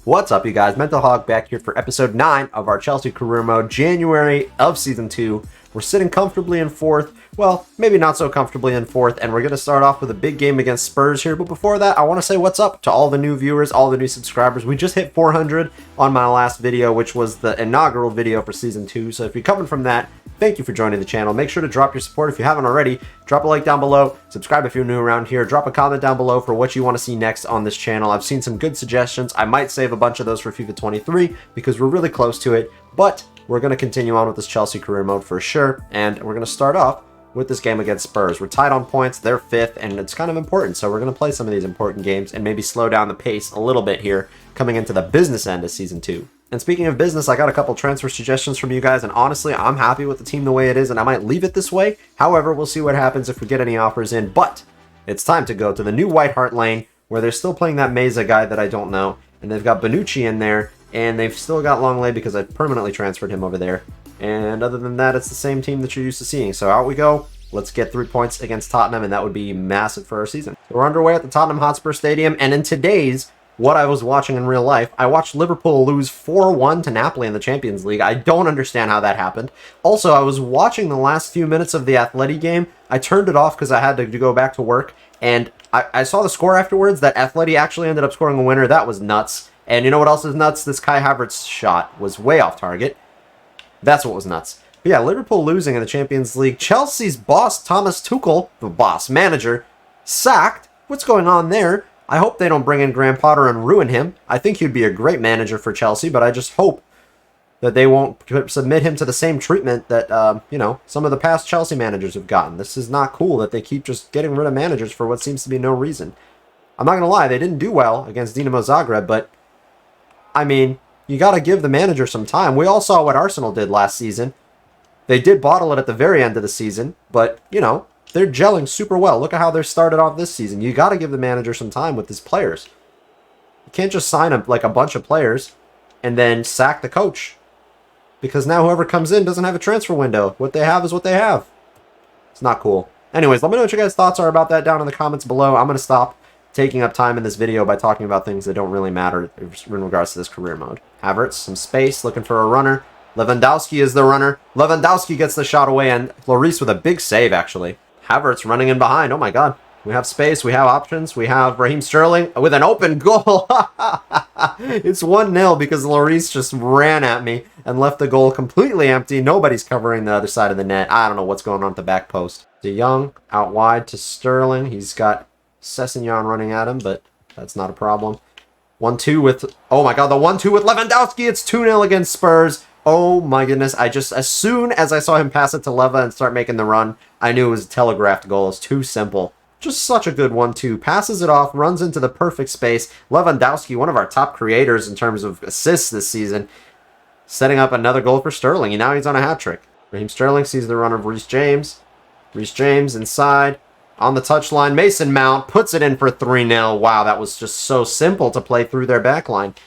What's up, you guys? Mental Hog back here for episode 9 of our Chelsea career mode, January of season 2. We're sitting comfortably in 4th. Well, maybe not so comfortably in 4th, and we're going to start off with a big game against Spurs here. But before that, I want to say what's up to all the new viewers, all the new subscribers. We just hit 400 on my last video, which was the inaugural video for season 2. So if you're coming from that, thank you for joining the channel. Make sure to drop your support if you haven't already. Drop a like down below. Subscribe if you're new around here. Drop a comment down below for what you want to see next on this channel. I've seen some good suggestions. I might save a bunch of those for FIFA 23 because we're really close to it. But we're going to continue on with this Chelsea career mode for sure. And we're going to start off with this game against Spurs. We're tied on points. They're 5th, and it's kind of important. So we're going to play some of these important games and maybe slow down the pace a little bit here coming into the business end of season 2. And speaking of business, I got a couple transfer suggestions from you guys, and honestly, I'm happy with the team the way it is, and I might leave it this way. However, we'll see what happens if we get any offers in. But it's time to go to the new White Hart Lane, where they're still playing that Meza guy that I don't know, and they've got Bonucci in there, and they've still got Longley because I've permanently transferred him over there. And other than that, it's the same team that you're used to seeing. So out we go. Let's get 3 points against Tottenham, and that would be massive for our season. So we're underway at the Tottenham Hotspur Stadium, and in today's what I was watching in real life, I watched Liverpool lose 4-1 to Napoli in the Champions League. I don't understand how that happened. Also, I was watching the last few minutes of the Atleti game. I turned it off because I had to go back to work, and I saw the score afterwards that Atleti actually ended up scoring a winner. That was nuts. And you know what else is nuts? This Kai Havertz shot was way off target. That's what was nuts. But yeah, Liverpool losing in the Champions League. Chelsea's boss, Thomas Tuchel, the boss manager, sacked. What's going on there? I hope they don't bring in Graham Potter and ruin him. I think he'd be a great manager for Chelsea, but I just hope that they won't submit him to the same treatment that, you know, some of the past Chelsea managers have gotten. This is not cool that they keep just getting rid of managers for what seems to be no reason. I'm not going to lie, they didn't do well against Dinamo Zagreb, but, I mean, you got to give the manager some time. We all saw what Arsenal did last season. They did bottle it at the very end of the season, but, you know, they're gelling super well. Look at how they're started off this season. You got to give the manager some time with his players. You can't just sign a bunch of players and then sack the coach. Because now whoever comes in doesn't have a transfer window. What they have is what they have. It's not cool. Anyways, let me know what your guys' thoughts are about that down in the comments below. I'm going to stop taking up time in this video by talking about things that don't really matter in regards to this career mode. Havertz, some space, looking for a runner. Lewandowski is the runner. Lewandowski gets the shot away, and Lloris with a big save, actually. Havertz running in behind. Oh, my God. We have space. We have options. We have Raheem Sterling with an open goal. It's 1-0 because Lloris just ran at me and left the goal completely empty. Nobody's covering the other side of the net. I don't know what's going on at the back post. De Jong out wide to Sterling. He's got Sessegnon running at him, but that's not a problem. 1-2 with... Oh, my God. The 1-2 with Lewandowski. It's 2-0 against Spurs. Oh my goodness, as soon as I saw him pass it to Leva and start making the run, I knew it was a telegraphed goal. It's too simple. Just such a good 1-2. Passes it off, runs into the perfect space. Lewandowski, one of our top creators in terms of assists this season, setting up another goal for Sterling, and now he's on a hat-trick. Raheem Sterling sees the run of Reece James. Reece James inside, on the touchline. Mason Mount puts it in for 3-0. Wow, that was just so simple to play through their backline.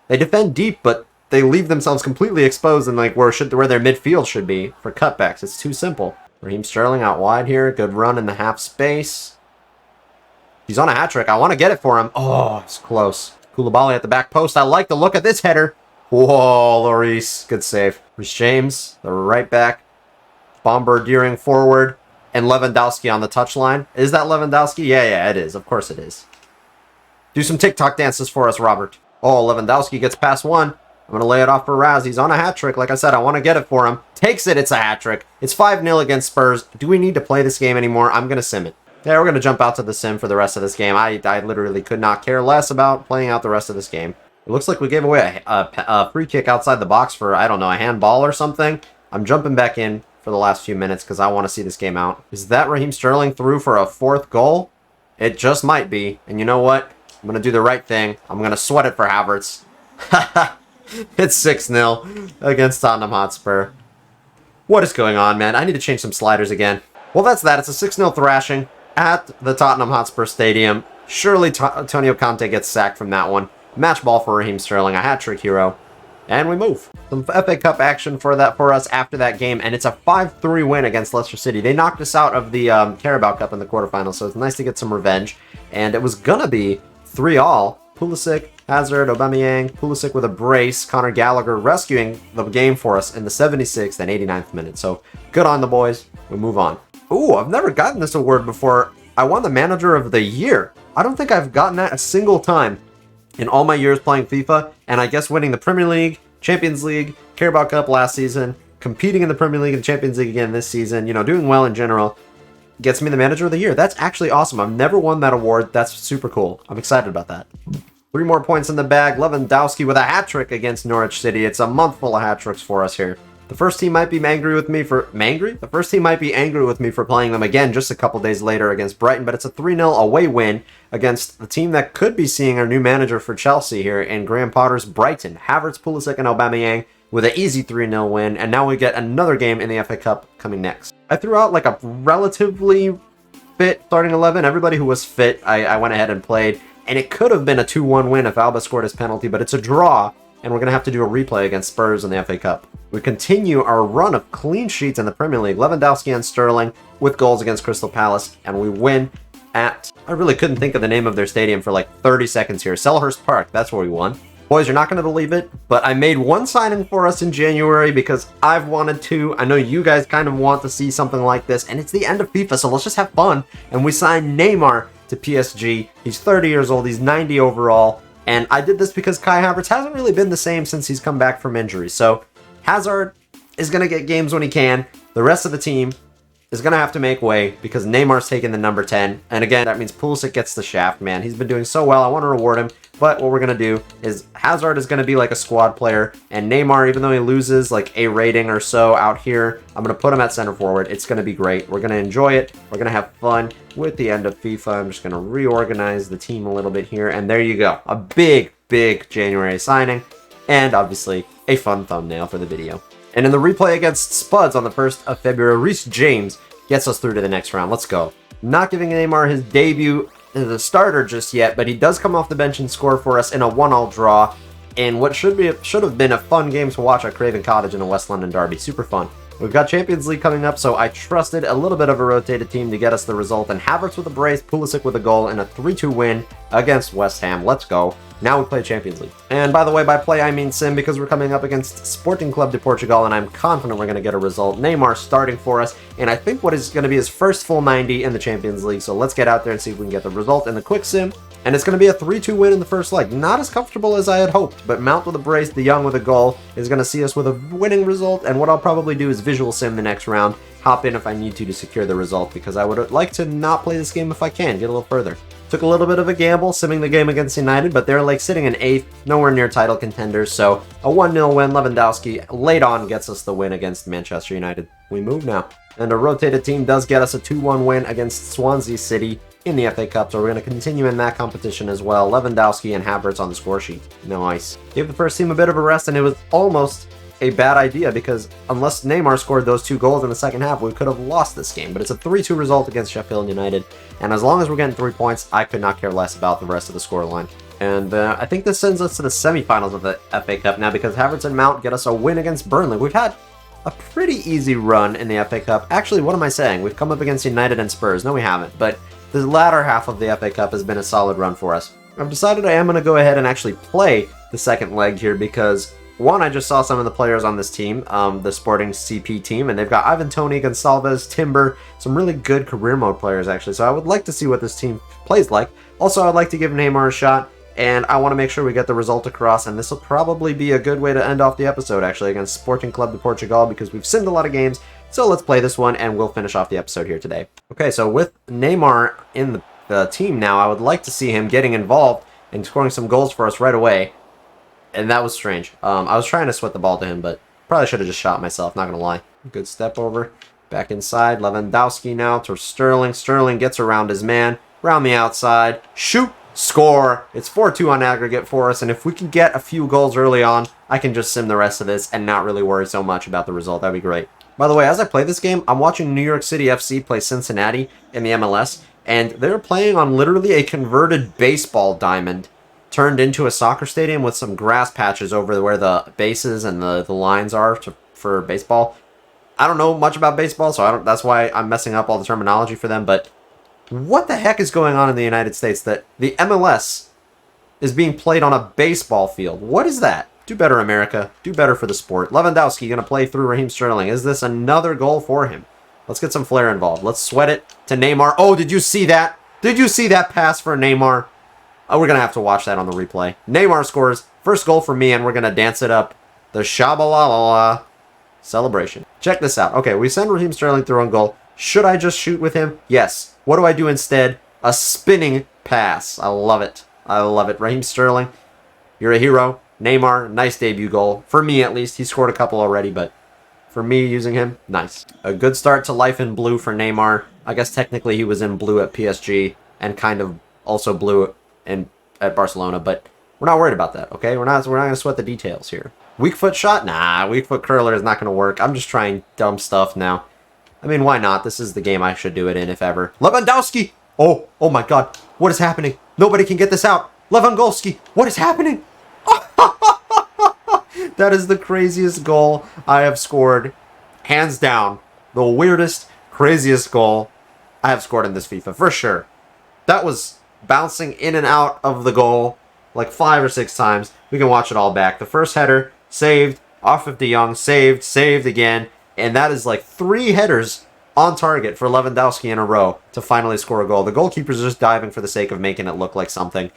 They defend deep, but they leave themselves completely exposed and like where their midfield should be for cutbacks. It's too simple. Raheem Sterling out wide here. Good run in the half space. He's on a hat-trick. I want to get it for him. Oh, it's close. Koulibaly at the back post. I like the look of this header. Whoa, Lloris. Good save. Reece James, the right back. Bombardiering forward. And Lewandowski on the touchline. Is that Lewandowski? Yeah, it is. Of course it is. Do some TikTok dances for us, Robert. Oh, Lewandowski gets past one. I'm going to lay it off for Raz. He's on a hat-trick. Like I said, I want to get it for him. Takes it. It's a hat-trick. It's 5-0 against Spurs. Do we need to play this game anymore? I'm going to sim it. Yeah, we're going to jump out to the sim for the rest of this game. I literally could not care less about playing out the rest of this game. It looks like we gave away a free kick outside the box for, I don't know, a handball or something. I'm jumping back in for the last few minutes because I want to see this game out. Is that Raheem Sterling through for a 4th goal? It just might be. And you know what? I'm going to do the right thing. I'm going to sweat it for Havertz. It's 6-0 against Tottenham Hotspur. What is going on, man? I need to change some sliders again. Well, that's that. It's a 6-0 thrashing at the Tottenham Hotspur Stadium. Surely Antonio Conte gets sacked from that one. Match ball for Raheem Sterling, a hat-trick hero. And we move. Some FA Cup action for us after that game, and it's a 5-3 win against Leicester City. They knocked us out of the Carabao Cup in the quarterfinals, so it's nice to get some revenge. And it was going to be 3-3. Pulisic, Hazard, Aubameyang, Pulisic with a brace, Conor Gallagher rescuing the game for us in the 76th and 89th minute. So good on the boys. We move on. Ooh, I've never gotten this award before. I won the Manager of the Year. I don't think I've gotten that a single time in all my years playing FIFA, and I guess winning the Premier League, Champions League, Carabao Cup last season, competing in the Premier League and Champions League again this season, you know, doing well in general, gets me the Manager of the Year. That's actually awesome. I've never won that award. That's super cool. I'm excited about that. 3 more points in the bag. Lewandowski with a hat-trick against Norwich City. It's a month full of hat-tricks for us here. The first team might be angry with me for... The first team might be angry with me for playing them again just a couple days later against Brighton, but it's a 3-0 away win against the team that could be seeing our new manager for Chelsea here in Graham Potter's Brighton. Havertz, Pulisic, and Aubameyang with an easy 3-0 win, and now we get another game in the FA Cup coming next. I threw out like a relatively fit starting 11. Everybody who was fit, I went ahead and played. And it could have been a 2-1 win if Alba scored his penalty, but it's a draw, and we're going to have to do a replay against Spurs in the FA Cup. We continue our run of clean sheets in the Premier League. Lewandowski and Sterling with goals against Crystal Palace, and we win at... I really couldn't think of the name of their stadium for like 30 seconds here. Selhurst Park, that's where we won. Boys, you're not going to believe it, but I made one signing for us in January because I've wanted to. I know you guys kind of want to see something like this, and it's the end of FIFA, so let's just have fun. And we signed Neymar to PSG. He's 30 years old. He's 90 overall. And I did this because Kai Havertz hasn't really been the same since he's come back from injury. So Hazard is going to get games when he can. The rest of the team is going to have to make way because Neymar's taking the number 10. And again, that means Pulisic gets the shaft, man. He's been doing so well. I want to reward him. But what we're going to do is Hazard is going to be like a squad player. And Neymar, even though he loses like a rating or so out here, I'm going to put him at center forward. It's going to be great. We're going to enjoy it. We're going to have fun with the end of FIFA. I'm just going to reorganize the team a little bit here. And there you go. A big, big January signing. And obviously a fun thumbnail for the video. And in the replay against Spuds on the 1st of February, Reece James gets us through to the next round. Let's go. Not giving Neymar his debut as a starter just yet, but he does come off the bench and score for us in a 1-1 draw in what should have been a fun game to watch at Craven Cottage in a West London derby. Super fun. We've got Champions League coming up, so I trusted a little bit of a rotated team to get us the result, and Havertz with a brace, Pulisic with a goal, and a 3-2 win against West Ham. Let's go. Now we play Champions League. And by the way, by play I mean sim, because we're coming up against Sporting Club de Portugal, and I'm confident we're going to get a result. Neymar starting for us, and I think what is going to be his first full 90 in the Champions League, so let's get out there and see if we can get the result in the quick sim. And it's going to be a 3-2 win in the first leg. Not as comfortable as I had hoped, but Mount with a brace, De Jong with a goal is going to see us with a winning result, and what I'll probably do is visual sim the next round, hop in if I need to secure the result, because I would like to not play this game if I can, get a little further. Took a little bit of a gamble simming the game against United, but they're like sitting in 8th, nowhere near title contenders, so a 1-0 win. Lewandowski late on gets us the win against Manchester United. We move now. And a rotated team does get us a 2-1 win against Swansea City in the FA Cup, so we're going to continue in that competition as well. Lewandowski and Havertz on the score sheet. Nice. Gave the first team a bit of a rest, and it was almost a bad idea because unless Neymar scored those 2 goals in the second half, we could have lost this game. But it's a 3-2 result against Sheffield United, and as long as we're getting 3 points, I could not care less about the rest of the scoreline. And I think this sends us to the semifinals of the FA Cup now because Havertz and Mount get us a win against Burnley. We've had a pretty easy run in the FA Cup. Actually, what am I saying? We've come up against United and Spurs. No, we haven't, but the latter half of the FA Cup has been a solid run for us. I've decided I am going to go ahead and actually play the second leg here because, one, I just saw some of the players on this team, the Sporting CP team, and they've got Ivan Toney, Gonçalves, Timber, some really good career mode players, actually, so I would like to see what this team plays like. Also, I'd like to give Neymar a shot, and I want to make sure we get the result across, and this will probably be a good way to end off the episode, actually, against Sporting Club de Portugal, because we've simmed a lot of games, so let's play this one, and we'll finish off the episode here today. Okay, so with Neymar in the team now, I would like to see him getting involved and scoring some goals for us right away. And that was strange. I was trying to sweat the ball to him, but probably should have just shot myself, not going to lie. Good step over. Back inside. Lewandowski now to Sterling. Sterling gets around his man. Around the outside. Shoot. Score. It's 4-2 on aggregate for us. And if we can get a few goals early on, I can just sim the rest of this and not really worry so much about the result. That'd be great. By the way, as I play this game, I'm watching New York City FC play Cincinnati in the MLS. And they're playing on literally a converted baseball diamond turned into a soccer stadium with some grass patches over where the bases and the lines are for baseball. I don't know much about baseball, so that's why I'm messing up all the terminology for them, but what the heck is going on in the United States that the MLS is being played on a baseball field. What is that? Do better, America. Do better for the sport. Lewandowski going to play through Raheem Sterling. Is this another goal for him? Let's get some flair involved. Let's sweat it to Neymar. Oh, did you see that? Did you see that pass for Neymar? Oh, we're going to have to watch that on the replay. Neymar scores. First goal for me, and we're going to dance it up. The Shabalala celebration. Check this out. Okay, we send Raheem Sterling through on goal. Should I just shoot with him? Yes. What do I do instead? A spinning pass. I love it. I love it. Raheem Sterling, you're a hero. Neymar, nice debut goal. For me, at least. He scored a couple already, but for me, using him, nice. A good start to life in blue for Neymar. I guess technically he was in blue at PSG and kind of also blue at Barcelona, but we're not worried about that, okay? We're not going to sweat the details here. Weak foot shot? Nah, weak foot curler is not going to work. I'm just trying dumb stuff now. I mean, why not? This is the game I should do it in, if ever. Lewandowski! Oh my God. What is happening? Nobody can get this out. Lewandowski, what is happening? That is the craziest goal I have scored. Hands down. The weirdest, craziest goal I have scored in this FIFA, for sure. That was bouncing in and out of the goal like 5 or 6 times. We can watch it all back. The first header, saved, off of De Jong, saved again. And that is like 3 headers on target for Lewandowski in a row to finally score a goal. The goalkeeper's just diving for the sake of making it look like something.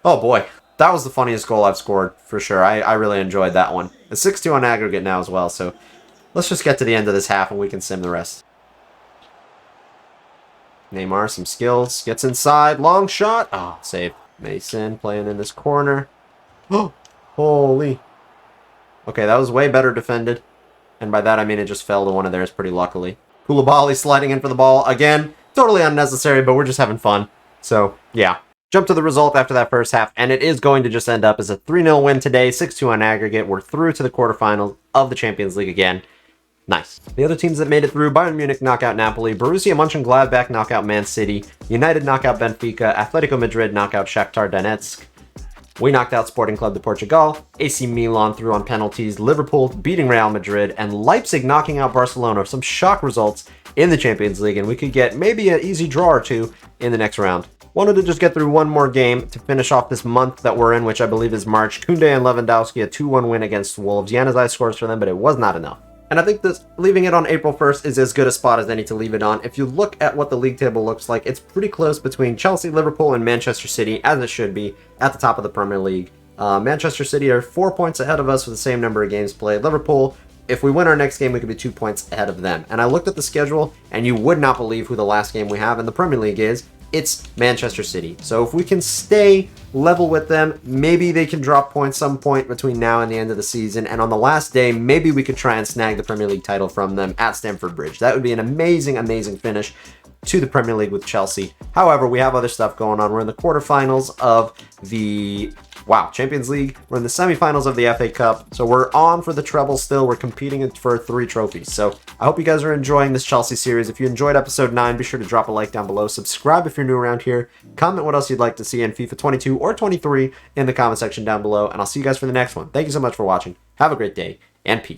Oh boy. That was the funniest goal I've scored, for sure. I really enjoyed that one. It's 6-2 on aggregate now as well, so let's just get to the end of this half and we can sim the rest. Neymar, some skills. Gets inside. Long shot. Oh, save. Mason playing in this corner. Oh, holy. Okay, that was way better defended. And by that I mean it just fell to one of theirs pretty luckily. Koulibaly sliding in for the ball. Again, totally unnecessary, but we're just having fun. So, yeah. Jump to the result after that first half, and it is going to just end up as a 3-0 win today, 6-2 on aggregate. We're through to the quarterfinals of the Champions League again. Nice. The other teams that made it through: Bayern Munich knock out Napoli, Borussia Mönchengladbach knock out Man City, United knock out Benfica, Atletico Madrid knock out Shakhtar Donetsk. We knocked out Sporting Club de Portugal, AC Milan through on penalties, Liverpool beating Real Madrid, and Leipzig knocking out Barcelona. Some shock results in the Champions League, and we could get maybe an easy draw or two in the next round. Wanted to just get through one more game to finish off this month that we're in, which I believe is March. Koundé and Lewandowski, a 2-1 win against Wolves. Januzaj scores for them, but it was not enough. And I think this leaving it on April 1st is as good a spot as any to leave it on. If you look at what the league table looks like, it's pretty close between Chelsea, Liverpool, and Manchester City, as it should be, at the top of the Premier League. Manchester City are 4 points ahead of us with the same number of games played. Liverpool, if we win our next game, we could be 2 points ahead of them. And I looked at the schedule, and you would not believe who the last game we have in the Premier League is. It's Manchester City. So if we can stay level with them, maybe they can drop points some point between now and the end of the season. And on the last day, maybe we could try and snag the Premier League title from them at Stamford Bridge. That would be an amazing, amazing finish to the Premier League with Chelsea. However, we have other stuff going on. We're in the quarterfinals of the Champions League. We're in the semifinals of the FA Cup. So we're on for the treble still. We're competing for 3 trophies. So I hope you guys are enjoying this Chelsea series. If you enjoyed episode 9, be sure to drop a like down below. Subscribe if you're new around here. Comment what else you'd like to see in FIFA 22 or 23 in the comment section down below. And I'll see you guys for the next one. Thank you so much for watching. Have a great day and peace.